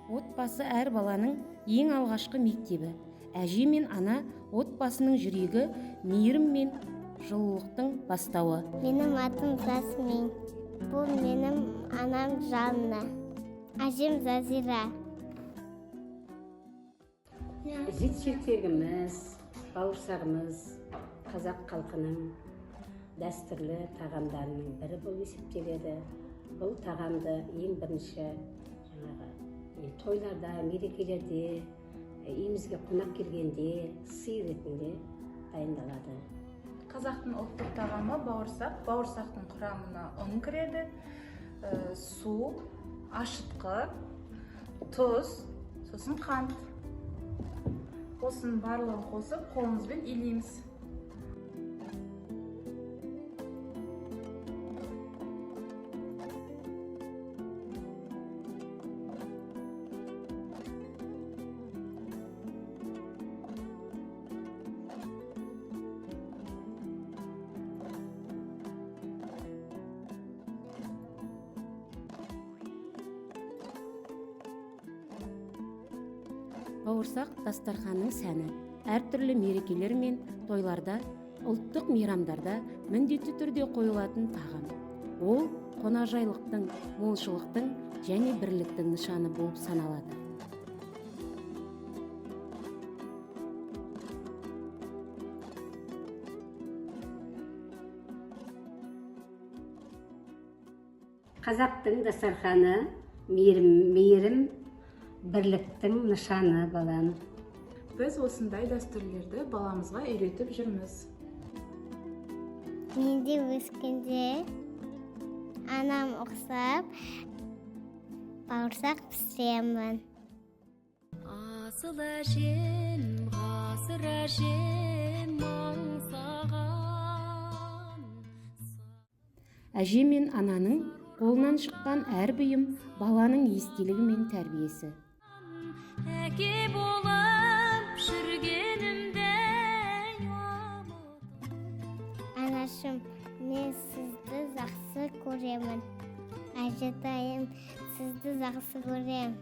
Отбасы әр баланың ең алғашқы мектебі. Әже мен ана отбасының жүрегі, мейірім мен жылулықтың бастауы. Менің атым Жасмин. Бұл менің анам Жанна. Әжем Жазира. Жеткіншегіміз, бауырсағымыз қазақ халқының дәстүрлі тағамдарының бірі болып есептеледі. Бұл тағамды ең бірінші тойларда, мерекелерде, үйімізге қонақ келгенде, сый ретінде дайындалады. Қазақтың ұлттық тағамы бауырсақ. Бауырсақтың құрамына ұн кіреді, су, ашытқы, тұз, сосын қант. Осының барлығын қосып, қолымызбен илейміз. Бауырсақ дастарханның сәні. Әртүрлі мерекелер мен тойларда, ұлттық мейрамдарда міндетті түрде қойылатын тағам. Ол қонақжайлықтың, молшылықтың және бірліктің нышаны болып саналады. Қазақтың дастарханы мейірім, бірліктің нышаны балам. Біз осындай дәстүрлерді баламызға үйретіп жүрміз. Мен де өскенде анам ұқсап бауырсақ пісіремін. Асыл әжем, ғасыр әжем аңсаған. Әже мен ананың қолынан шыққан әр бұйым баланың естелігі мен тәрбиесі. Әке болып жүргенімде Анашым, мен сізді жақсы көремін. Әжетайым, сізді жақсы көрем.